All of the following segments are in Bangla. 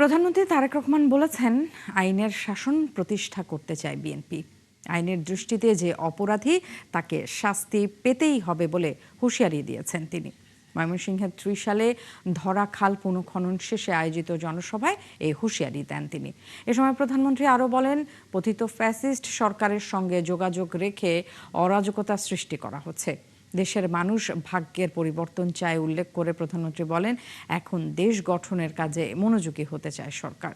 প্রধানমন্ত্রী তারেক রহমান বলেছেন, আইনের শাসন প্রতিষ্ঠা করতে চায় বিএনপি। আইনের দৃষ্টিতে যে অপরাধী তাকে শাস্তি পেতেই হবে বলে হুঁশিয়ারি দিয়েছেন তিনি। ময়মনসিংহের ত্রিশালে ধরা খাল পুনঃখনন শেষে আয়োজিত জনসভায় এই হুঁশিয়ারি দেন তিনি। এ সময় প্রধানমন্ত্রী আরও বলেন, পতিত ফ্যাসিস্ট সরকারের সঙ্গে যোগাযোগ রেখে অরাজকতা সৃষ্টি করা হচ্ছে। দেশের মানুষ ভাগ্যের পরিবর্তন চায় উল্লেখ করে প্রধানমন্ত্রী বলেন, এখন দেশ গঠনের কাজে মনোযোগী হতে চায় সরকার।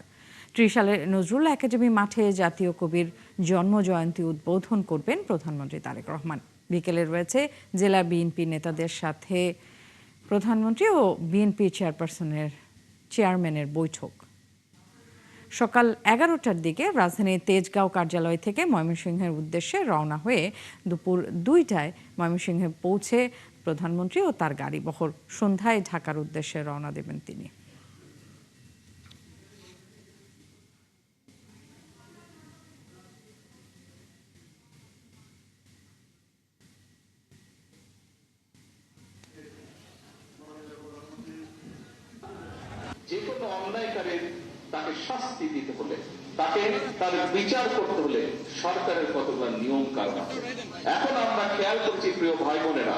ত্রিশালের নজরুল একাডেমি মাঠে জাতীয় কবির জন্মজয়ন্তী উদ্বোধন করবেন প্রধানমন্ত্রী তারেক রহমান। বিকেলে রয়েছে জেলা বিএনপি নেতাদের সাথে প্রধানমন্ত্রী ও বিএনপি চেয়ারম্যানের বৈঠক। সকাল 11টার দিকে রাজধানীর তেজগাঁও কার্যালয় থেকে ময়মনসিংহের উদ্দেশ্যে রওনা হয়ে দুপুর 2টায় ময়মনসিংহে পৌঁছে প্রধানমন্ত্রী ও তার গাড়িবহর সন্ধ্যায় ঢাকার উদ্দেশ্যে রওনা দেবেন তিনি। যে কোনো অন্যায়কারীর তাকে শাস্তি দিতে হলে, তাকে তার বিচার করতে হলে সরকারের কতগুলো নিয়ম কানুন আছে। এখন আমরা খেয়াল করছি, প্রিয় ভাই বোনেরা,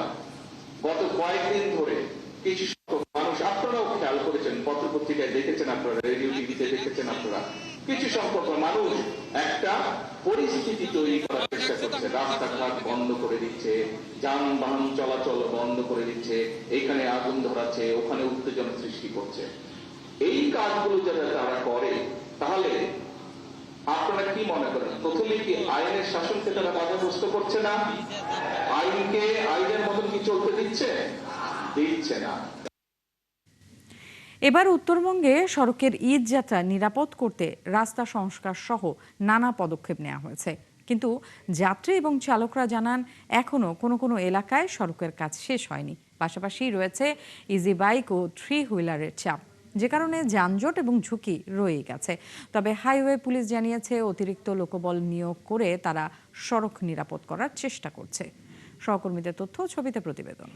গত কয়েকদিন ধরে কিছু সংখ্যক মানুষ, আপনারাও খেয়াল করেছেন, পত্রপত্রিকায় দেখেছেন, আপনারা রেডিও টিভিতে দেখেছেন, আপনারা কিছু সংখ্যক মানুষ একটা পরিস্থিতি তৈরি করার চেষ্টা করছে। রাস্তাঘাট বন্ধ করে দিচ্ছে, যানবাহন চলাচল বন্ধ করে দিচ্ছে, এখানে আগুন ধরাচ্ছে, ওখানে উত্তেজনা সৃষ্টি করছে। এই কাজগুলো যারা তারা করে, তাহলে আপনারা কি মনে করেন, প্রথমে কি আইনের শাসনকে তারা বাধাগ্রস্ত করছে না? আইনকে আইনের মতন কি চলতে দিচ্ছে না। এবার উত্তরবঙ্গে সড়কের ঈদ যাত্রা নিরাপদ করতে রাস্তা সংস্কার সহ নানা পদক্ষেপ নেওয়া হয়েছে। কিন্তু যাত্রী এবং চালকরা জানান, এখনো কোনো এলাকায় সড়কের কাজ শেষ হয়নি। পাশাপাশি রয়েছে ইজি বাইক ও 3 হুইলারের চাপ, যে কারণে যানজট এবং ঝুঁকি রয়ে গেছে। তবে হাইওয়ে পুলিশ জানিয়েছে, অতিরিক্ত লোকবল নিয়োগ করে তারা সড়ক নিরাপদ করার চেষ্টা করছে। সহকর্মীদের তথ্য, ছবিতে প্রতিবেদন।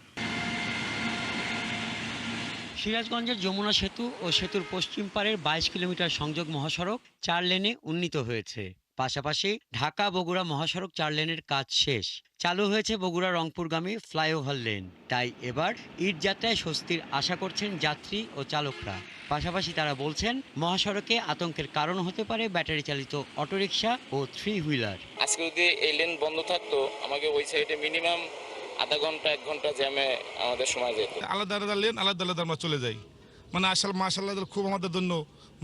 সিরাজগঞ্জের যমুনা সেতু ও সেতুর পশ্চিম পাড়ের 22 কিলোমিটার সংযোগ মহাসড়ক 4 লেনে উন্নীত হয়েছে। পাশাপাশি ঢাকা বগুড়া মহাসড়ক 4 লেনের কাজ শেষ। চালু হয়েছে বগুড়া রংপুরগামী ফ্লাইওভার লেন। তাই এবার ঈদ যাত্রায় স্বস্তির আশা করছেন যাত্রী ও চালকরা। পাশাপাশি তারা বলছেন, মহাসড়কে আতঙ্কের কারণ হতে পারে ব্যাটারি চালিত অটোরিকশা ও 3 হুইলার। আজকে যদি এই লেন বন্ধ থাকতো, আমাকে ওই সাইডে মিনিমাম আধা ঘন্টা 1 ঘন্টা জ্যামে আমাদের সময় যেত। আলাদা আলাদা লেন, আলাদা আলাদা আমরা চলে যাই। মানে আসলে মাশাআল্লাহ খুব আমাদের জন্য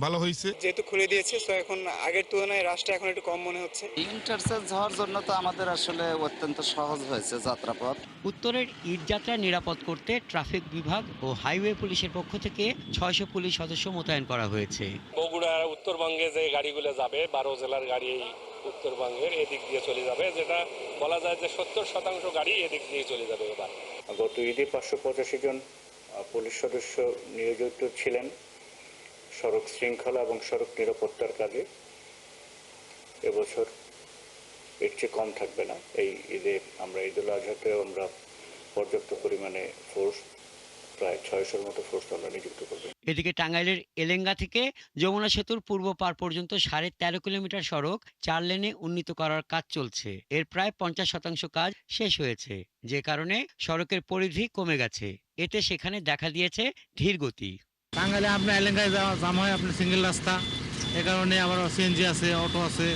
ভালো হয়েছে। যেহেতু খুলে দিয়েছে, তো এখন আগের তুলনায় রাস্তা এখন একটু কম মনে হচ্ছে। ইন্টারচেঞ্জ হওয়ার জন্য তো আমাদের আসলে অত্যন্ত সহজ হয়েছে যাত্রাপথ। উত্তরের ঈদ যাত্রা নিরাপদ করতে ট্রাফিক বিভাগ ও হাইওয়ে পুলিশের পক্ষ থেকে 600 পুলিশ সদস্য মোতায়েন করা হয়েছে। বগুড়া উত্তরবঙ্গে যে গাড়িগুলো যাবে, 12 জেলার গাড়ি উত্তরবঙ্গের এদিক দিয়ে চলে যাবে, যেটা বলা যায় যে 70% গাড়ি এদিক দিয়ে চলে যাবে। এবার গত ঈদে 585 জন পুলিশ সদস্য নিয়োজিত ছিলেন সড়ক শৃঙ্খলা এবং সড়ক নিরাপত্তার কাজে। এবছর এর চেয়ে কম থাকবে না। এই ঈদে আমরা ঈদুল আজহাতেও আমরা পর্যাপ্ত পরিমাণে ফোর্স, প্রায় 600-র মতো ফোর্স আমরা নিযুক্ত করব। এদিকে টাঙ্গাইলের এলেঙ্গা থেকে যমুনা সেতুর পূর্ব পার পর্যন্ত 13.5 কিলোমিটার সড়ক 4 লেনে উন্নীত করার কাজ চলছে। এর প্রায় 50% কাজ শেষ হয়েছে, যে কারণে সড়কের পরিধি কমে গেছে। এতে সেখানে দেখা দিয়েছে ধীর গতি। টাঙ্গাইলে আপনার এলাকায় জাম হয়, আপনার সিঙ্গেল রাস্তা, এ কারণে আবার সিএনজি আছে, অটো আছে,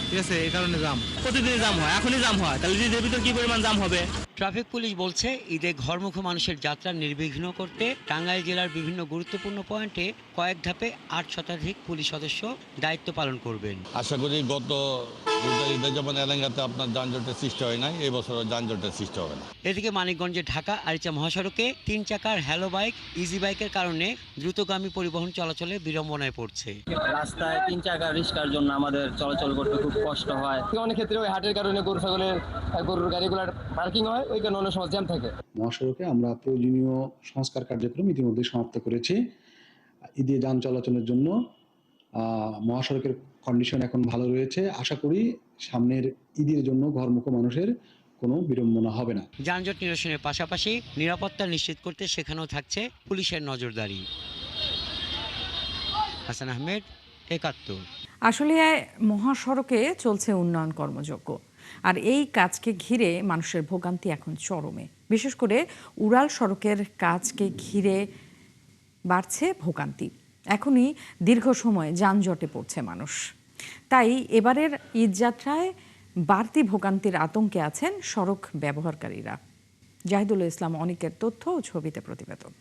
ঠিক আছে, এই কারণে জাম। প্রতিদিনই জাম হয়, এখনই জাম হয়, তাহলে ঈদের ভিতর কি পরিমাণ জাম হবে। ট্রাফিক পুলিশ বলছে, ঈদে ঘরমুখী মানুষের যাত্রা নির্বিঘ্ন করতে টাঙ্গাইল জেলার বিভিন্ন গুরুত্বপূর্ণ পয়েন্টে কয়েক ধাপে 8 শতাধিক পুলিশ সদস্য দায়িত্ব পালন করবেন। আশা করি গত ঈদে যেমন এলাকাতে আপনার যানজটের সৃষ্টি হয় নাই, এই বছর যানজটের সৃষ্টি হবে না। এদিকে মানিকগঞ্জে ঢাকা আরিচা মহাসড়কে 3 চাকার হ্যালো বাইক, ইজি বাইকের কারণে দ্রুতগামী পরিবহন চলাচলে বিড়ম্বনায় পড়ছে। রাস্তায় 3 চাকার রিস্কার জন্য আমাদের চলাচল করতে খুব কষ্ট হয়। অনেক ক্ষেত্রে ওই হাটের কারণে গরুর গাড়িগুলোর পার্কিং হয়, ওই কারণে অনেক সময় জ্যাম থাকে। মহাসড়কে আমরা প্রয়োজনীয় সংস্কার কার্যক্রম ইতিমধ্যে সমাপ্ত করেছি। ঈদে যান চলাচলের জন্য মহাসড়কের কন্ডিশন এখন ভালো রয়েছে। আশা করি সামনের ঈদের জন্য ঘরমুখী মানুষের কোনো বিড়ম্বনা হবে না। যানজট নিরসনের পাশাপাশি নিরাপত্তা নিশ্চিত করতে সেখানেও থাকছে পুলিশের নজরদারি। হাসান আহমেদ, ৭১। আশুলিয়ায় মহাসড়কে চলছে উন্নয়ন কর্মযজ্ঞ, আর এই কাজকে ঘিরে মানুষের ভোগান্তি এখন চরমে। বিশেষ করে উড়াল সড়কের কাজকে ঘিরে বাড়ছে ভোগান্তি। এখনই দীর্ঘ সময় যানজটে পড়ছে মানুষ। তাই এবারের ঈদযাত্রায় বাড়তি ভোগান্তির আতঙ্কে আছেন সড়ক ব্যবহারকারীরা। জাহিদুল ইসলাম অনিকের তথ্য ও ছবিতে প্রতিবেদন।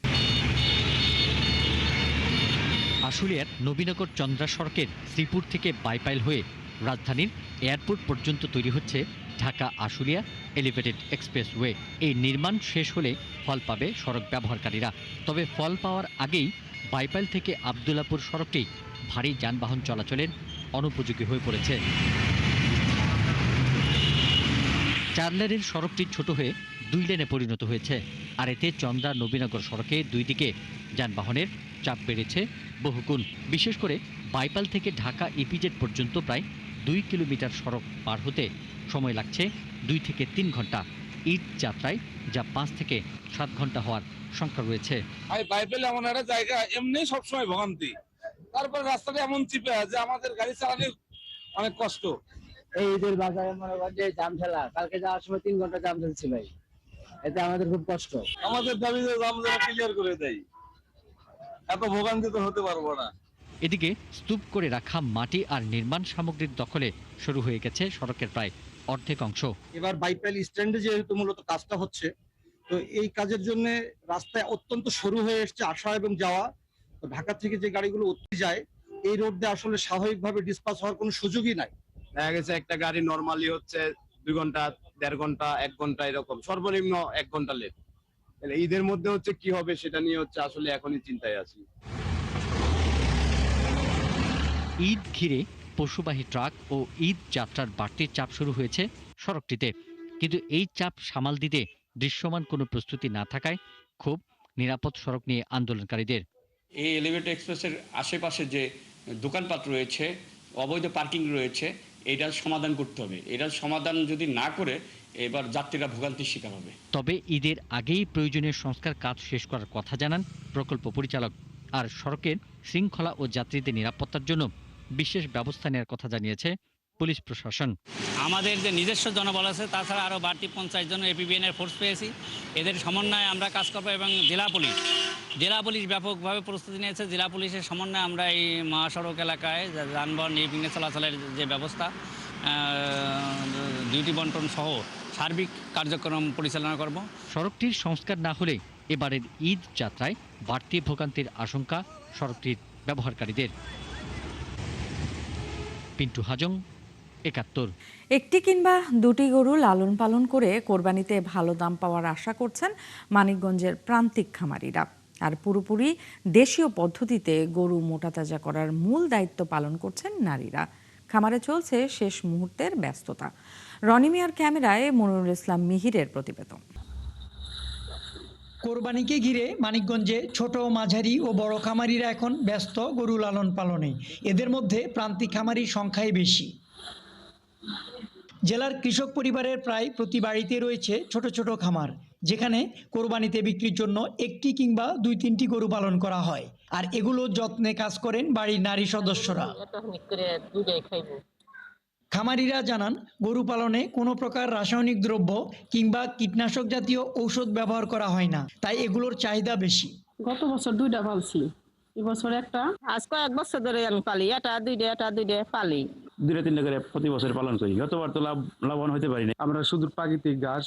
আশুলিয়ার নবীনগর চন্দ্রা সড়কের শ্রীপুর থেকে বাইপাইল হয়ে রাজধানীর এয়ারপোর্ট পর্যন্ত তৈরি হচ্ছে ঢাকা আশুলিয়া এলিভেটেড এক্সপ্রেসওয়ে। এই নির্মাণ শেষ হলে ফল পাবে সড়ক ব্যবহারকারীরা। তবে ফল পাওয়ার আগেই বাইপাইল থেকে আবদুল্লাপুর সড়কটি ভারী যানবাহন চলাচলের অনুপযোগী হয়ে পড়েছে। 4 লেনের সড়কটি ছোট হয়ে 2 লেনে পরিণত হয়েছে, আর এতে চন্দ্রা নবীনগর সড়কে দুই দিকে যানবাহনের চাপ বেড়েছে বহুগুণ। বিশেষ করে বাইপাল থেকে ঢাকা ইপিজেড পর্যন্ত প্রায় 2 কিলোমিটার সড়ক পার হতে সময় লাগছে 2 থেকে 3 ঘন্টা। ঈদ যাত্রায় যা 5 থেকে 7 ঘন্টা হওয়ার সংখ্যা রয়েছে। বাইপাইল এমন একটা জায়গা, এমনি সবসময় ভোগান্তি, তারপর রাস্তাটা এমন চিপে যে আমাদের গাড়ি চালালে অনেক কষ্ট। এই ঈদের বাজারে মনে করেন যে জাম ঠেলা, কালকে যাওয়ার সময় 3 ঘন্টা জাম চলছে ভাই, এতে আমাদের খুব কষ্ট। আমাদের দাবি যে জাম যেন ক্লিয়ার করে দেয়, এত ভোগান্তি তো হতে পারবো না। এদিকে স্তূপ করে রাখা মাটি আর নির্মাণ সামগ্রীর দখলে শুরু হয়ে গেছে সড়কের প্রায় অর্ধেক অংশ। এবার বাইপাইল স্ট্যান্ডে যেহেতু মূলত কাজটা হচ্ছে, তো এই কাজের জন্য রাস্তায় অত্যন্ত সরু হয়ে এসছে আসা এবং যাওয়া। তো ঢাকা থেকে যে গাড়িগুলো উঠতে যায় এই রোড দিয়ে আসলে স্বাভাবিকভাবে ডিসপাস হওয়ার কোনো সুযোগই নাই। দেখা গেছে একটা গাড়ি নরমালি হচ্ছে 2 ঘন্টা, 1.5 ঘন্টা, 1 ঘন্টা, এরকম সর্বনিম্ন 1 ঘন্টা লেট। ঈদের মধ্যে হচ্ছে কি হবে সেটা নিয়ে হচ্ছে আসলে এখনই চিন্তায় আছি। ঈদ ঘিরে পশুবাহী ট্রাক ও ঈদ যাত্রার বাড়তি চাপ শুরু হয়েছে সড়কটিতে, কিন্তু এই চাপ সামাল দিতে দৃশ্যমান কোনো প্রস্তুতি না থাকায় খুব নিরাপদ সড়ক নিয়ে আন্দোলনকারীদের। এই এলিভেটেড এক্সপ্রেসের আশেপাশে যে দোকানপাট রয়েছে, অবৈধ পার্কিং রয়েছে, এটার সমাধান করতে হবে। এটার সমাধান যদি না করে এবার যাত্রীরা ভোগান্তির শিকার হবে। তবে ঈদের আগেই প্রয়োজনীয় সংস্কার কাজ শেষ করার কথা জানান প্রকল্প পরিচালক। আর সড়কের শৃঙ্খলা ও যাত্রীদের নিরাপত্তার জন্য বিশেষ ব্যবস্থা নেওয়ার কথা জানিয়েছে পুলিশ প্রশাসন। আমাদের যে নিজস্ব জনবল আছে, তাছাড়া আরও বাড়তি 50 জন এপিবিএনের ফোর্স পেয়েছি। এদের সমন্বয়ে আমরা কাজ করবো এবং জেলা পুলিশ ব্যাপকভাবে প্রস্তুতি নিয়েছে। জেলা পুলিশের সমন্বয়ে আমরা এই মহাসড়ক এলাকায় যানবাহন নির্বিঘ্নে চলাচলের যে ব্যবস্থা, ডিউটি বন্টন সহ সার্বিক কার্যক্রম পরিচালনা করব। সড়কটির সংস্কার না হলে এবারের ঈদ যাত্রায় বাড়তি ভোগান্তির আশঙ্কা সড়কটির ব্যবহারকারীদের। পিন্টু হাজং, ৭১। একটি কিংবা দুটি গরু লালন পালন করে কোরবানিতে ভালো দাম পাওয়ার আশা করছেন মানিকগঞ্জের প্রান্তিক খামারিরা। আর পুরোপুরি দেশীয় পদ্ধতিতে গরু মোটাতাজা করার মূল দায়িত্ব পালন করছেন নারীরা। খামারে চলছে শেষ মুহূর্তের ব্যস্ততা। রনি মিয়ার ক্যামেরায় মনিরুল ইসলাম মিহিরের প্রতিবেদন। কোরবানিকে ঘিরে মানিকগঞ্জে ছোট, মাঝারি ও বড় খামারিরা এখন ব্যস্ত গরু লালন পালনে। এদের মধ্যে প্রান্তিক খামারির সংখ্যাই বেশি। জেলার কৃষক পরিবারের প্রায় প্রতি বাড়িতে রয়েছে ছোট ছোট খামার, যেখানে কোরবানিতে বিক্রির জন্য একটি কিংবা 2-3টি গরু পালন করা হয়। আর এগুলো যত্নে কাজ করেন বাড়ির নারী সদস্যরা। খামারিরা জানান, গরু পালনে কোনো প্রকার রাসায়নিক দ্রব্য কিংবা কীটনাশক জাতীয় ঔষধ ব্যবহার করা হয় না, তাই এগুলোর চাহিদা বেশি। গত বছর 2টা পালছি, এবছর একটা। আজকে 1 বছর ধরে আমি পালি, এটা 2টা পালি। 2-3টা করে প্রতি বছর পালন করি। গতবার তো লাভবান হতে পারি না। আমরা শুধু প্রাকৃতিক ঘাস,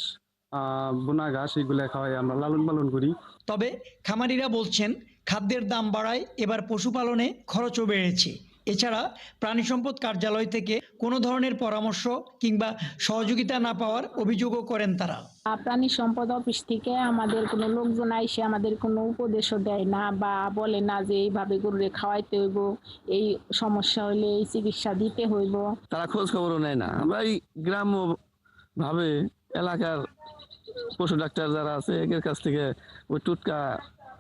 বোনা ঘাস এগুলো খাওয়াই আমরা লালন পালন করি। তবে খামারিরা বলছেন, খাদ্যের দাম বাড়ায় এবার পশুপালনে খরচও বেড়েছে। এছাড়া প্রাণী সম্পদ কার্যালয় থেকে কোনো ধরনের পরামর্শ কিংবা সহযোগিতা না পাওয়ার অভিযোগও করেন তারা। প্রাণী সম্পদ অফিস থেকে আমাদের কোনো লোকজন আইসে আমাদের কোনো উপদেশও দেয় না, বা বলে না যে এইভাবে গরুরে খাওয়াইতে হইব, এই সমস্যা হলে এই চিকিৎসা দিতে হইব। তারা খোঁজ খবরও নেয় না। আমরা এই গ্রাম্য ভাবে এলাকার পশু ডাক্তার যারা আছে এদের কাছ থেকে ওই টুটকা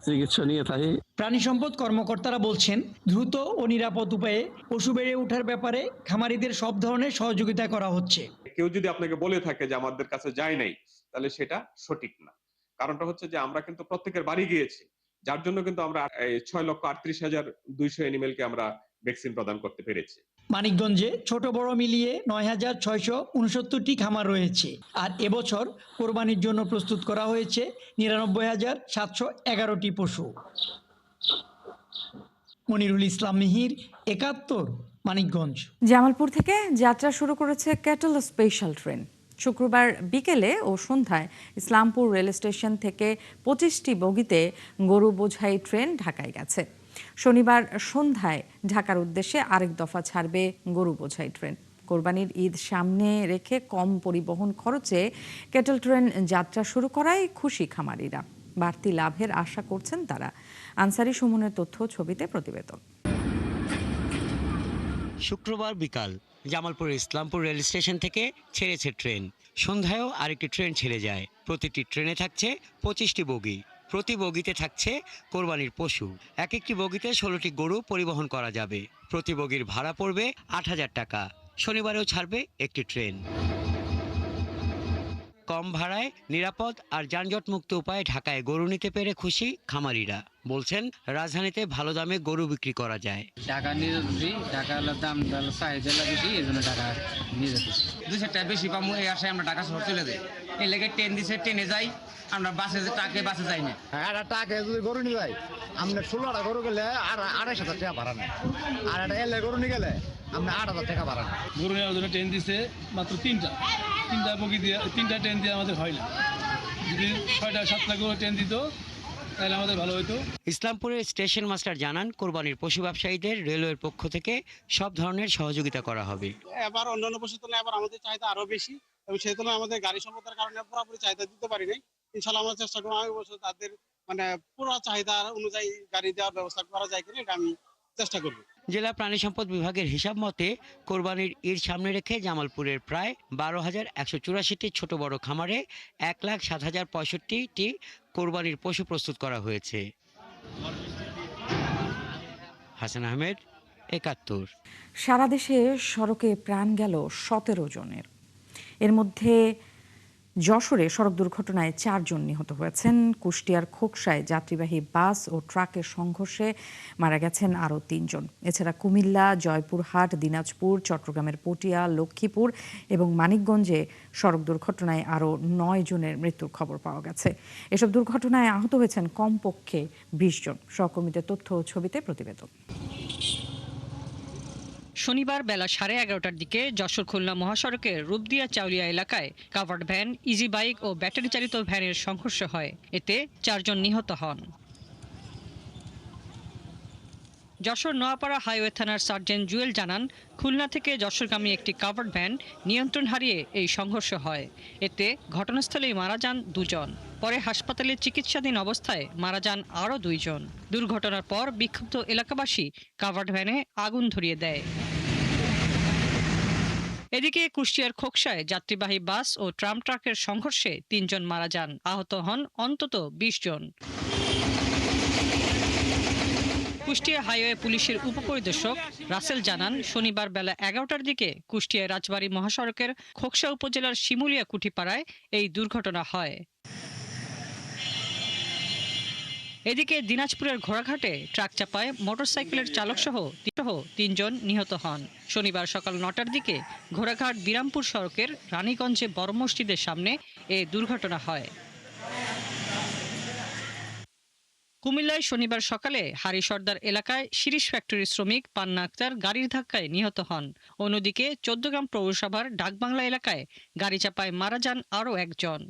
চিকিৎসা নিয়ে থাকি। প্রাণী সম্পদ কর্মকর্তারা বলছেন, দ্রুত ও নিরাপদ উপায়ে পশু বেড়ে ওঠার ব্যাপারে খামারিদের সব ধরনের সহযোগিতা করা হচ্ছে। কেউ যদি আপনাকে বলে থাকে যে আমাদের কাছে যায় নাই, তাহলে সেটা সঠিক না। কারণটা হচ্ছে যে আমরা কিন্তু প্রত্যেকের বাড়ি গিয়েছি, যার জন্য কিন্তু আমরা 6,38,200 অ্যানিমেলকে আমরা ভ্যাকসিন প্রদান করতে পেরেছি। মানিকগঞ্জে ছোট বড় মিলিয়ে 9,669টি খামার রয়েছে। আর এবছর কোরবানির জন্য প্রস্তুত করা হয়েছে 99,711টি পশু। মনিরুল ইসলাম মিহির, 71, মানিকগঞ্জ। জামালপুর থেকে যাত্রা শুরু করেছে ক্যাটল স্পেশাল ট্রেন। শুক্রবার বিকেলে ও সন্ধ্যায় ইসলামপুর রেল স্টেশন থেকে 25টি বগিতে গরু বোঝাই ট্রেন ঢাকায় গেছে। শনিবার সন্ধ্যায় ঢাকার উদ্দেশ্যে আরেক দফা ছাড়বে গরু বোঝাই ট্রেন। কোরবানির ঈদ সামনে রেখে কম পরিবহন খরচে ক্যাটল ট্রেন যাত্রা শুরু করায় খুশি খামারিরা। বাড়তি লাভের আশা করছেন তারা। আনসারি সুমনের তথ্য, ছবিতে প্রতিবেদন। শুক্রবার বিকাল জামালপুর ইসলামপুর রেল স্টেশন থেকে ছেড়েছে ট্রেন। সন্ধ্যায়ও আরেকটি ট্রেন ছেড়ে যায়। প্রতিটি ট্রেনে থাকছে 25টি বগি। প্রতি বগিতে থাকছে কোরবানির পশু। এক একটি বগিতে 16টি গরু পরিবহন করা যাবে। প্রতি বগির ভাড়া পড়বে 8,000 টাকা। শনিবারেও ছাড়বে একটি ট্রেন। কম ভাড়ায় নিরাপদ আর যানজটমুক্ত উপায়ে ঢাকায় গরু নিতে পেরে খুশি খামারিরা। বলছেন রাজধানীতে ভালো দামে গরু বিক্রি করা যায়। টাকা নিয়ে যাচ্ছি, টাকা দাম চাহিদা বেশি, এই জন্য টাকা নিয়ে যাচ্ছি। 200 টাকা বেশি পাবো এই আশায় আমরা ঢাকা শহর চলে যাই। এই লেগে ট্রেন দিছে, ট্রেনে যাই আমরা, বাসে যাই না। হ্যাঁ, টাকা যদি গরু নিয়ে যাই আমরা 16টা গরু গেলে আর 2,500 টাকা ভাড়া নেয়। আর একটা এলে গরু নিয়ে গেলে আমরা 8,000 টাকা ভাড়া নেয়। গরু নেওয়ার জন্য ট্রেন দিছে মাত্র তিনটা বগি দিয়ে, 3টা ট্রেন দিয়ে আমাদের হয় না। যদি 6টা 7টা গরু ট্রেন দিত তাহলে আমাদের ভালো হতো। ইসলামপুরের স্টেশন মাস্টার জানান, কোরবানির পশু ব্যবসায়ীদের রেলওয়ের পক্ষ থেকে সব ধরনের সহযোগিতা করা হবে। এবার অন্যান্য পশুর তুলনায় এবার আমাদের চাহিদা আরো বেশি, এবং সেই তুলনায় আমাদের গাড়ি সম্পদের কারণে পুরোপুরি চাহিদা দিতে পারি নাই। ইনশাআল্লাহ আমরা চেষ্টা করবো আগামী বছর তাদের পুরো চাহিদা অনুযায়ী গাড়ি দেওয়ার ব্যবস্থা করা যায় কিনা এটা আমি চেষ্টা করব। জেলা প্রাণী সম্পদ বিভাগের হিসাব মতে কোরবানির ঈদ সামনে রেখে জামালপুরের প্রায় 12,184টি ছোট বড় খামারে 1,07,065টি কোরবানির পশু প্রস্তুত করা হয়েছে। হাসান আহমেদ, 71। সারা দেশে সড়কে প্রাণ গেল 17 জনের। এর মধ্যে যশোরে সড়ক দুর্ঘটনায় 4 জন নিহত হয়েছেন। কুষ্টিয়ার খোকসায় যাত্রীবাহী বাস ও ট্রাকের সংঘর্ষে মারা গেছেন আরও 3 জন। এছাড়া কুমিল্লা, জয়পুরহাট, দিনাজপুর, চট্টগ্রামের পটিয়া, লক্ষ্মীপুর এবং মানিকগঞ্জে সড়ক দুর্ঘটনায় আরও 9 জনের মৃত্যুর খবর পাওয়া গেছে। এসব দুর্ঘটনায় আহত হয়েছেন কমপক্ষে 20 জন। সহকর্মীদের তথ্য ও ছবিতে প্রতিবেদন। শনিবার বেলা 11:30টার দিকে যশোর খুলনা মহাসড়কের রূপদিয়া চাউলিয়া এলাকায় কাভার্ড ভ্যান, ইজি বাইক ও ব্যাটারি চালিত ভ্যানের সংঘর্ষ হয়। এতে 4 জন নিহত হন। যশোর নোয়াপাড়া হাইওয়ে থানার সার্জেন্ট জুয়েল জানান, খুলনা থেকে যশোরগামী একটি কাভার্ড ভ্যান নিয়ন্ত্রণ হারিয়ে এই সংঘর্ষ হয়। এতে ঘটনাস্থলেই মারা যান 2 জন। পরে হাসপাতালে চিকিৎসাধীন অবস্থায় মারা যান আরও 2 জন। দুর্ঘটনার পর বিক্ষুব্ধ এলাকাবাসী কাভার্ড ভ্যানে আগুন ধরিয়ে দেয়। এদিকে কুষ্টিয়ার খোকসায় যাত্রীবাহী বাস ও ট্রাকের সংঘর্ষে 3 জন মারা যান। আহত হন অন্তত 20 জন। কুষ্টিয়া হাইওয়ে পুলিশের উপপরিদর্শক রাসেল জানান, শনিবার বেলা 11টার দিকে কুষ্টিয়া রাজবাড়ী মহাসড়কের খোকসা উপজেলার শিমুলিয়া কুঠিপাড়ায় এই দুর্ঘটনা হয়। এদিকে দিনাজপুরের ঘোড়াঘাটে ট্রাক চাপায় মোটরসাইকেলের চালক সহ 3 জন নিহত হন। শনিবার সকাল 9টার দিকে ঘোড়াঘাট বিরামপুর সড়কের রানীগঞ্জে বড় মসজিদের সামনে এ দুর্ঘটনা হয়। কুমিল্লায় শনিবার সকালে হারি সর্দার এলাকায় শিরিষ ফ্যাক্টরির শ্রমিক পান্না আক্তার গাড়ির ধাক্কায় নিহত হন। অন্যদিকে 14গ্রাম পৌরসভার ডাকবাংলা এলাকায় গাড়ি চাপায় মারা যান আরও 1 জন।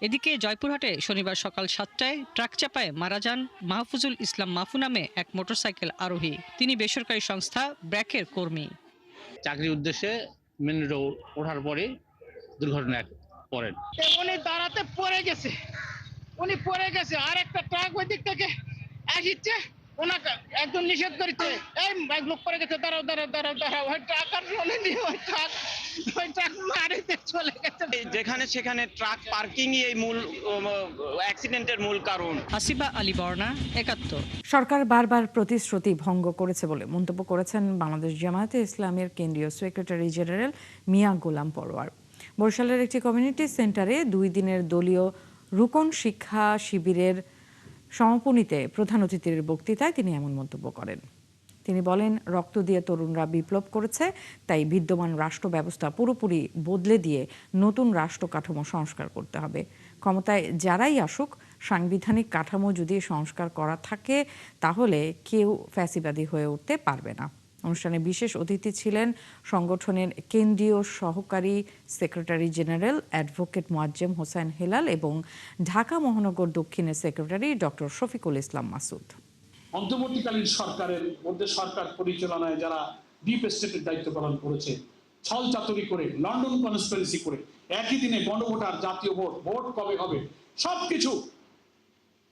এদিকে জয়পুরহাটে শনিবার সকাল 7টায় ট্রাক চাপায় মারা যান মাহফুজুল ইসলাম মাহফু নামে এক মোটরসাইকেল আরোহী। তিনি বেসরকারি সংস্থা ব্র্যাকের কর্মী। চাকরির উদ্দেশ্যে মেন রোড ওঠার পরে দুর্ঘটনায় পড়েন। উনি দাঁড়াতে পড়ে গেছে, আর একটা ট্রাক ওই দিক থেকে আসছে, ওনাকে একদম নিষেধ করেছে, এই লোক পড়ে গেছে, দাঁড়াও, ওই ট্রাক আর চলেনি, ওই ট্রাক মারিতে চলে গেছে। যেখানে সেখানে ট্রাক পার্কিং এই মূল অ্যাক্সিডেন্টের মূল কারণ। হাসিবা আলী বর্ণা, 71। সরকার বারবার প্রতিশ্রুতি ভঙ্গ করেছে বলে মন্তব্য করেছেন বাংলাদেশ জামায়াতে ইসলামের কেন্দ্রীয় সেক্রেটারি জেনারেল মিয়া গোলাম পরোয়ার। বরিশালের একটি কমিউনিটি সেন্টারে 2 দিনের দলীয় রুকন শিক্ষা শিবিরের সমাপনীতে প্রধান অতিথির বক্তৃতায় তিনি এমন মন্তব্য করেন। তিনি বলেন, রক্ত দিয়ে তরুণরা বিপ্লব করেছে, তাই বিদ্যমান রাষ্ট্র ব্যবস্থা পুরোপুরি বদলে দিয়ে নতুন রাষ্ট্র কাঠামো সংস্কার করতে হবে। ক্ষমতায় যারাই আসুক, সাংবিধানিক কাঠামো যদি সংস্কার করা থাকে তাহলে কেউ ফ্যাসিবাদী হয়ে উঠতে পারবে না। অনুষ্ঠানে বিশেষ অতিথি ছিলেন সংগঠনের কেন্দ্রীয় সহকারী secretary general advocate Moazzem Hossain Helal এবং ঢাকা মহানগর দক্ষিণের সেক্রেটারি ডক্টর শফিকুল ইসলাম মাসুদ। অন্তর্বর্তীকালীন সরকারের মধ্যে সরকার পরিচালনায় যারা ডিপ স্টেটের দায়িত্ব পালন করেছে, ছল চাতুরি করে, লন্ডন কনস্পিরেসি করে, একই দিনে গণভোটার, জাতীয় ভোট কবে হবে, সবকিছু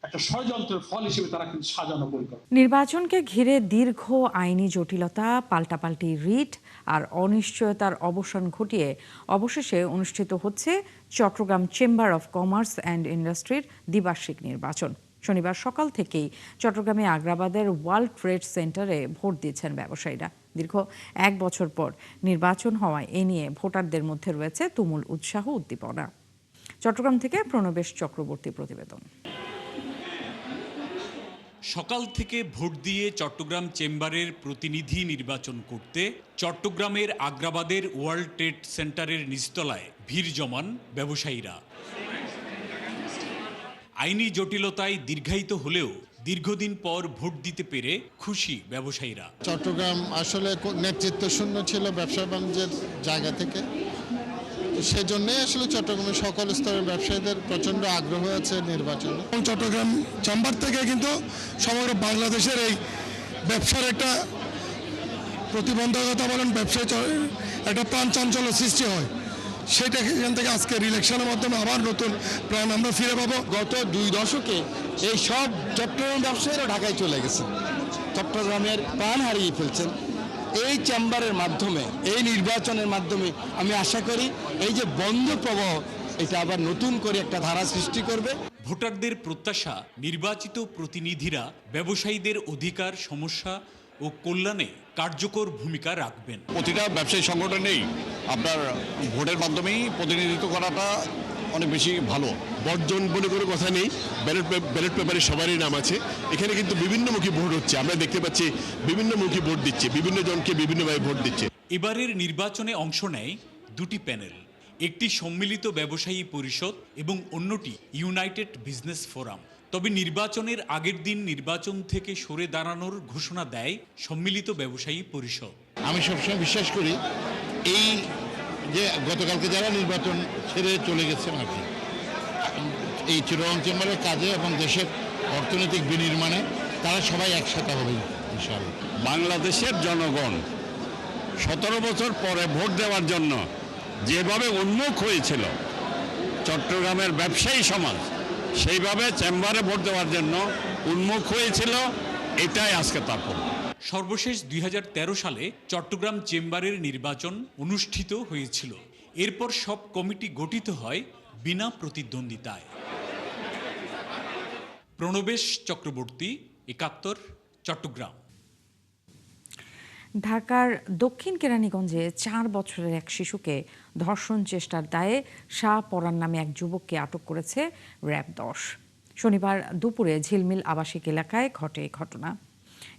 একটা ষড়যন্ত্রের ফল হিসেবে তারা কিন্তু সাজানো পরিকল্পনা। নির্বাচনকে ঘিরে দীর্ঘ আইনি জটিলতা, পাল্টাপাল্টি রিট আর অনিশ্চয়তার অবসান ঘটিয়ে অবশেষে অনুষ্ঠিত হচ্ছে Chattogram chamber of commerce and ইন্ডাস্ট্রির দ্বিবার্ষিক নির্বাচন। শনিবার সকাল থেকেই চট্টগ্রামে আগ্রাবাদের ওয়ার্ল্ড ট্রেড সেন্টারে ভোট দিয়েছেন ব্যবসায়ীরা। দীর্ঘ 1 বছর পর নির্বাচন হওয়ায় এ নিয়ে ভোটারদের মধ্যে রয়েছে তুমুল উৎসাহ উদ্দীপনা। চট্টগ্রাম থেকে প্রণবেশ চক্রবর্তী প্রতিবেদন। সকাল থেকে ভোট দিয়ে চট্টগ্রাম চেম্বারের প্রতিনিধি নির্বাচন করতে চট্টগ্রামের আগ্রাবাদের ওয়ার্ল্ড ট্রেড সেন্টারের নিচতলায় ভিড় জমান ব্যবসায়ীরা। আইনি জটিলতায় দীর্ঘায়িত হলেও দীর্ঘদিন পর ভোট দিতে পেরে খুশি ব্যবসায়ীরা। চট্টগ্রাম আসলে নেতৃত্ব শূন্য ছিল ব্যবসা বাণিজ্যের জায়গা থেকে, সেজন্যই আসলে চট্টগ্রামের সকল স্তরের ব্যবসায়ীদের প্রচন্ড আগ্রহ আছে নির্বাচনে। চট্টগ্রাম চেম্বার থেকে কিন্তু সমগ্র বাংলাদেশের এই ব্যবসার একটা প্রতিবন্ধকতা বলেন, ব্যবসায় একটা প্রাণ চাঞ্চল্য সৃষ্টি হয়, সেটা এখান থেকে আজকের ইলেকশনের মাধ্যমে আবার নতুন প্রাণ আমরা ফিরে পাবো। গত 2 দশকে এই সব চট্টগ্রাম ব্যবসায়ীরা ঢাকায় চলে গেছে, চট্টগ্রামের প্রাণ হারিয়ে ফেলছেন। এই চেম্বারের মাধ্যমে, এই নির্বাচনের মাধ্যমে আমি আশা করি এই যে বন্ধ প্রবাহ, এটা আবার নতুন করে একটা ধারা সৃষ্টি করবে। ভোটারদের প্রত্যাশা, নির্বাচিত প্রতিনিধিরা ব্যবসায়ীদের অধিকার, সমস্যা ও কল্যাণে কার্যকর ভূমিকা রাখবেন। প্রতিটা ব্যবসায়ী সংগঠনেই আপনার ভোটের মাধ্যমেই প্রতিনিধিত্ব করাটা অনেক বেশি ভালো। বর্জন বলে কোনো কথা নেই, ব্যালট পেপারে সবারই নাম আছে। এখানে কিন্তু বিভিন্নমুখী ভোট হচ্ছে, আমরা দেখতে পাচ্ছি বিভিন্নমুখী ভোট দিচ্ছে, বিভিন্ন জনকে বিভিন্নভাবে ভোট দিচ্ছে। এবারের নির্বাচনে অংশ নেয় 2টি প্যানেল, একটি সম্মিলিত ব্যবসায়ী পরিষদ এবং অন্যটি ইউনাইটেড বিজনেস ফোরাম। তবে নির্বাচনের আগের দিন নির্বাচন থেকে সরে দাঁড়ানোর ঘোষণা দেয় সম্মিলিত ব্যবসায়ী পরিষদ। আমি সবসময় বিশ্বাস করি এই যে গতকালকে যারা নির্বাচন ছেড়ে চলে গেছেন আর কি, এই চট্টগ্রাম চেম্বারের কাজে এবং দেশের অর্থনৈতিক বিনির্মাণে তারা সবাই একসাথে হবে ইনশাআল্লাহ। বাংলাদেশের জনগণ 17 বছর পরে ভোট দেওয়ার জন্য যেভাবে উন্মুখ হয়েছিল চট্টগ্রামের ব্যবসায়ী সমাজ, সেইভাবে চেম্বারে ভোট দেওয়ার জন্য উন্মুখ হয়েছিল, এটাই আজকে তাৎপর্য। সর্বশেষ 2013 সালে চট্টগ্রাম চেম্বারের নির্বাচন অনুষ্ঠিত হয়েছিল। এরপর সব কমিটি গঠিত হয় বিনা প্রতিদ্বন্দ্বিতায়। প্রণবেশ চক্রবর্তী, 71, চট্টগ্রাম। ঢাকার দক্ষিণ কেরানীগঞ্জে 4 বছরের এক শিশুকে ধর্ষণ চেষ্টার দায়ে শাহ পরান নামে এক যুবককে আটক করেছে র্যাব 10। শনিবার দুপুরে ঝিলমিল আবাসিক এলাকায় ঘটে এই ঘটনা।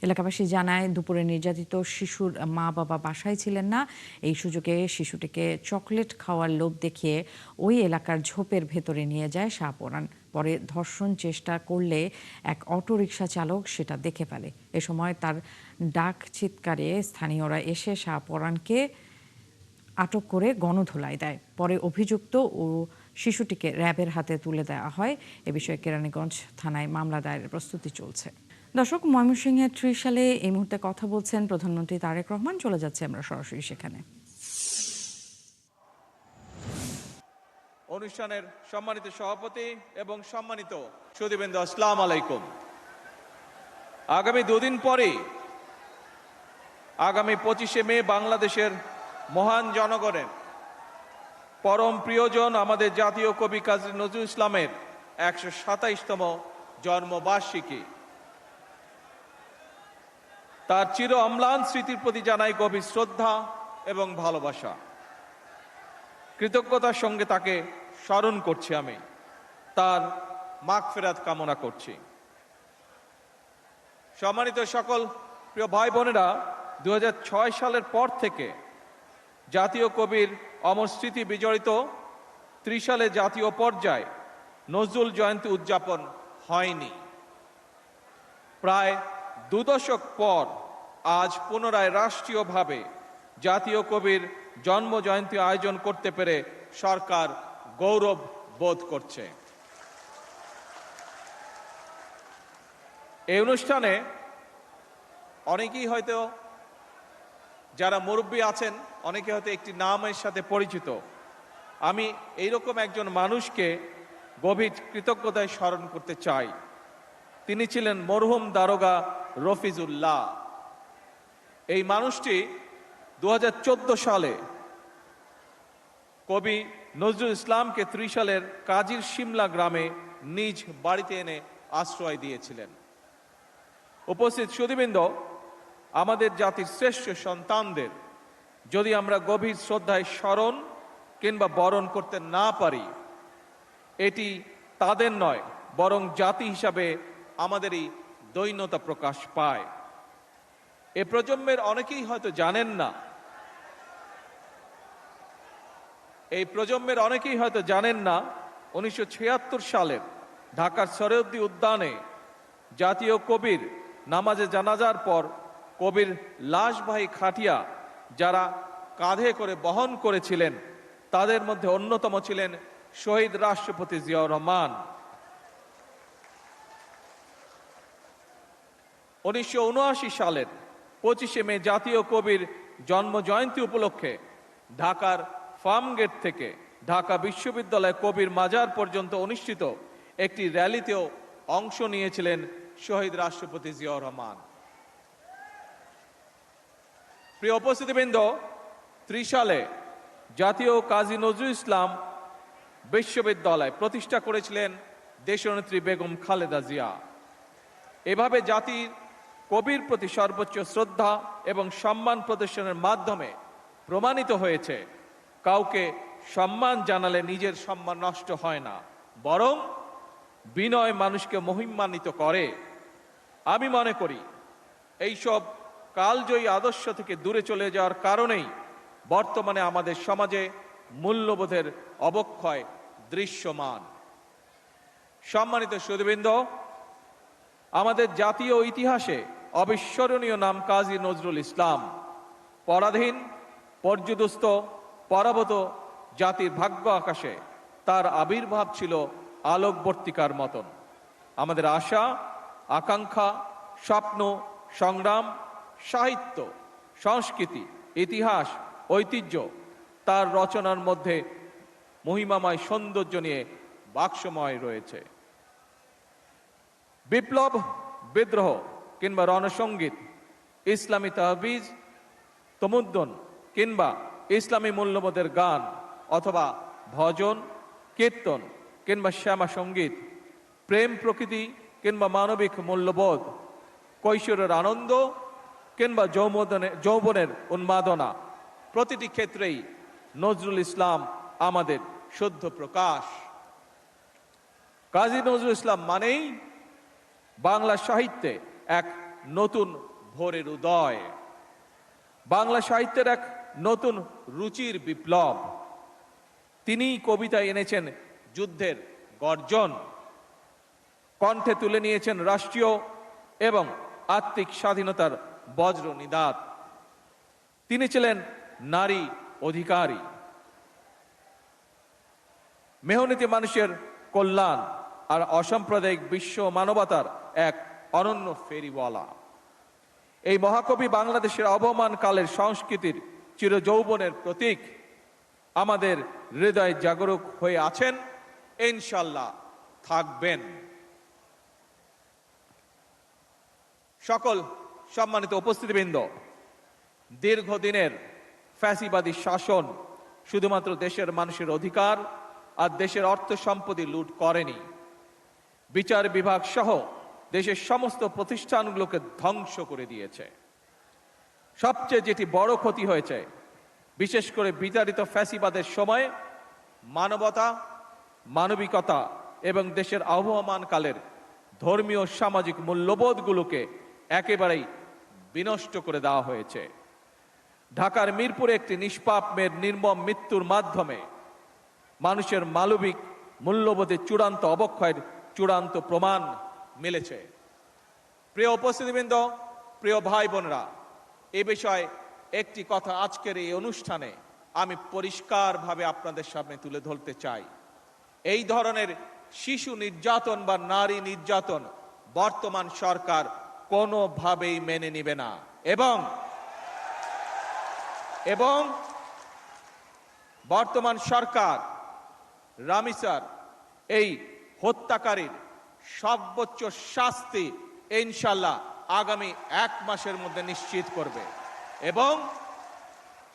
এলাকাবাসী জানায়, দুপুরে নির্যাতিত শিশুর মা বাবা বাসায় ছিলেন না। এই সুযোগে শিশুটিকে চকলেট খাওয়ার লোভ দেখিয়ে ওই এলাকার ঝোপের ভেতরে নিয়ে যায় শাহপরান। পরে ধর্ষণ চেষ্টা করলে এক অটোরিকশা চালক সেটা দেখে ফেলে। এ সময় তার ডাক চিৎকারে স্থানীয়রা এসে শাহপরানকে আটক করে গণধোলাই দেয়। পরে অভিযুক্ত ও শিশুটিকে র্যাবের হাতে তুলে দেওয়া হয়। এ বিষয়ে কেরানীগঞ্জ থানায় মামলা দায়েরের প্রস্তুতি চলছে। দর্শক, ময়মনসিংহের ত্রিশালে এই মুহূর্তে কথা বলছেন প্রধানমন্ত্রী তারেক রহমান। চলে যাচ্ছে আমরা সরাসরি সেখানে। অনুষ্ঠানের সম্মানিত সভাপতি এবং সম্মানিত সুধীবৃন্দ, আসসালামু আলাইকুম। আগামী 2 দিন পরে আগামী 25শে মে বাংলাদেশের মহান জনগণের পরম প্রিয়জন আমাদের জাতীয় কবি কাজী নজরুল ইসলামের 127তম জন্মবার্ষিকী। তার চির অম্লান স্মৃতির প্রতি জানাই গভীর শ্রদ্ধা এবং ভালোবাসা। কৃতজ্ঞতার সঙ্গে তাকে স্মরণ করছি, আমি তার মাগফিরাত কামনা করছি। সম্মানিত সকল প্রিয় ভাই বোনেরা, 2006 সালের পর থেকে জাতীয় কবির অমর স্মৃতি বিজড়িত ত্রিশালে জাতীয় পর্যায়ে নজরুল জয়ন্তী উদযাপন হয়নি। প্রায় 2 দশক পর আজ পুনরায় রাষ্ট্রীয়ভাবে জাতীয় কবির জন্ম জয়ন্তী আয়োজন করতে পেরে সরকার গৌরব বোধ করছে। এই অনুষ্ঠানে অনেকেই হয়তো, যারা মুরব্বী আছেন অনেকে হয়তো একটি নামের সাথে পরিচিত। আমি এইরকম একজন মানুষকে গভীর কৃতজ্ঞতায় স্মরণ করতে চাই। তিনি ছিলেন মরহুম দারোগা রফিজুল্লাহ। এই মানুষটি 2014 সালে কবি নজরুল ইসলামকে ত্রিশালের কাজীর শিমলা গ্রামে নিজ বাড়িতে এনে আশ্রয় দিয়েছিলেন। উপস্থিত সুধীবৃন্দ, আমাদের জাতির শ্রেষ্ঠ সন্তানদের যদি আমরা গভীর শ্রদ্ধায় স্মরণ কিংবা বরণ করতে না পারি, এটি তাদের নয় বরং জাতি হিসাবে আমাদেরই দৈন্যতা প্রকাশ পায়। এ প্রজন্মের অনেকেই হয়তো জানেন না, এই প্রজন্মের অনেকেই হয়তো জানেন না 1976 সালের ঢাকার সরোয়ার্দী উদ্যানে জাতীয় কবির নামাজে জানাজার পর কবির লাশবাহী খাটিয়া যারা কাঁধে করে বহন করেছিলেন তাদের মধ্যে অন্যতম ছিলেন শহীদ রাষ্ট্রপতি জিয়াউর রহমান। 1979 সালের 25শে মে জাতীয় কবির জন্ম জয়ন্তী উপলক্ষে ঢাকার ফার্মগেট থেকে ঢাকা বিশ্ববিদ্যালয় কবির মাজার পর্যন্ত অনুষ্ঠিত একটি র্যালিতেও অংশ নিয়েছিলেন শহীদ রাষ্ট্রপতি জিয়াউর রহমান। প্রিয় উপস্থিতিবৃন্দ, ত্রিশালে জাতীয় কাজী নজরুল ইসলাম বিশ্ববিদ্যালয় প্রতিষ্ঠা করেছিলেন দেশনেত্রী বেগম খালেদা জিয়া। এভাবে জাতির কবির প্রতি সর্বোচ্চ শ্রদ্ধা এবং সম্মান প্রদর্শনের মাধ্যমে প্রমাণিত হয়েছে কাউকে সম্মান জানালে নিজের সম্মান নষ্ট হয় না, বরং বিনয় মানুষকে মহিমান্বিত করে। আমি মনে করি এইসব কালজয়ী আদর্শ থেকে দূরে চলে যাওয়ার কারণেই বর্তমানে আমাদের সমাজে মূল্যবোধের অবক্ষয় দৃশ্যমান। সম্মানিত সুধীবৃন্দ, আমাদের জাতীয় ইতিহাসে অবিস্মরণীয় নাম কাজী নজরুল ইসলাম। পরাধীন, পর্যুদস্ত, পরাভূত জাতির ভাগ্য আকাশে তার আবির্ভাব ছিল আলোকবর্তিকার মতন। আমাদের আশা, আকাঙ্ক্ষা, স্বপ্ন, সংগ্রাম, সাহিত্য, সংস্কৃতি, ইতিহাস, ঐতিহ্য তার রচনার মধ্যে মহিমাময় সৌন্দর্য নিয়ে বাক্সময় রয়েছে। বিপ্লব, বিদ্রোহ কিংবা রণসঙ্গীত, ইসলামী তাহবিজ, তমুদ্দন কিংবা ইসলামী মূল্যবোধের গান অথবা ভজন, কীর্তন কিংবা শ্যামা সঙ্গীত, প্রেম প্রকৃতি কিংবা মানবিক মূল্যবোধ, কৈশোরের আনন্দ কিংবা যৌবনের উন্মাদনা, প্রতিটি ক্ষেত্রেই নজরুল ইসলাম আমাদের শুদ্ধ প্রকাশ। কাজী নজরুল ইসলাম মানেই বাংলা সাহিত্যে এক নতুন ভোরের উদয়, বাংলা সাহিত্যের এক নতুন রুচির বিপ্লব। তিনি কবিতায় এনেছেন যুদ্ধের গর্জন, কণ্ঠে তুলে নিয়েছেন রাষ্ট্রীয় এবং আত্মিক স্বাধীনতার বজ্র নিদাত। তিনি ছিলেন নারী অধিকারী, মেহনতি মানুষের কল্যাণ আর অসাম্প্রদায়িক বিশ্ব মানবতার এক অনন্য ফেরিওয়ালা। এই মহাকবি বাংলাদেশের অবমান কালের সংস্কৃতির চিরযৌবনের প্রতীক। আমাদের হৃদয় জাগরুক হয়ে আছেন, ইনশাল্লাহ থাকবেন। সকল সম্মানিত উপস্থিতিবৃন্দ, দীর্ঘদিনের ফ্যাসিবাদী শাসন শুধুমাত্র দেশের মানুষের অধিকার আর দেশের অর্থ সম্পত্তি লুট করেনি, বিচার বিভাগ সহ দেশের সমস্ত প্রতিষ্ঠানগুলোকে ধ্বংস করে দিয়েছে। সবচেয়ে যেটি বড় ক্ষতি হয়েছে, বিশেষ করে বিতাড়িত ফ্যাসিবাদের সময় মানবতা, মানবিকতা এবং দেশের আবহমান কালের ধর্মীয় সামাজিক মূল্যবোধগুলোকে একেবারেই বিনষ্ট করে দেওয়া হয়েছে। ঢাকার মিরপুরে একটি নিষ্পাপ মেয়ের নির্মম মৃত্যুর মাধ্যমে মানুষের মানবিক মূল্যবোধের চূড়ান্ত অবক্ষয়ের চূড়ান্ত প্রমাণ মিলেছে। প্রিয় উপস্থিতিবৃন্দ, প্রিয় ভাই বোনরা, এ বিষয়ে একটি কথা আজকের এই অনুষ্ঠানে আমি পরিষ্কারভাবে আপনাদের সামনে তুলে ধরতে চাই। এই ধরনের শিশু নির্যাতন বা নারী নির্যাতন বর্তমান সরকার কোনোভাবেই মেনে নেবে না এবং বর্তমান সরকার রামিসার এই হত্যাকারীর সর্বোচ্চ শাস্তি ইনশাল্লাহ আগামী 1 মাসের মধ্যে নিশ্চিত করবে এবং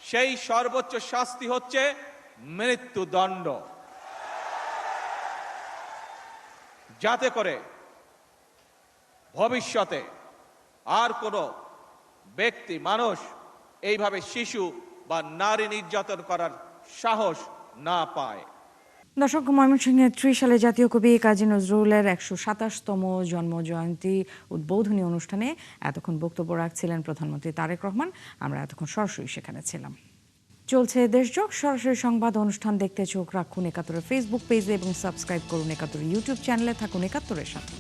সেই সর্বোচ্চ শাস্তি হচ্ছে মৃত্যুদণ্ড, যাতে করে ভবিষ্যতে আর কোনো ব্যক্তি মানুষ এইভাবে শিশু বা নারী নির্যাতন করার সাহস না পায়। দর্শক, ময়মনসিংহে ৩০ সালে জাতীয় কবি কাজী নজরুলের ১২৭তম জন্মজয়ন্তী উদ্বোধনী অনুষ্ঠানে এতক্ষণ বক্তব্য রাখছিলেন প্রধানমন্ত্রী তারেক রহমান। আমরা এতক্ষণ সরাসরি সেখানে ছিলাম। চলছে দেশজোগ সরাসরি সংবাদ অনুষ্ঠান দেখতে চোখ রাখুন ৭১-এর ফেসবুক পেজে এবং সাবস্ক্রাইব করুন ৭১ ইউটিউব চ্যানেলে। থাকুন ৭১-এর সাথে।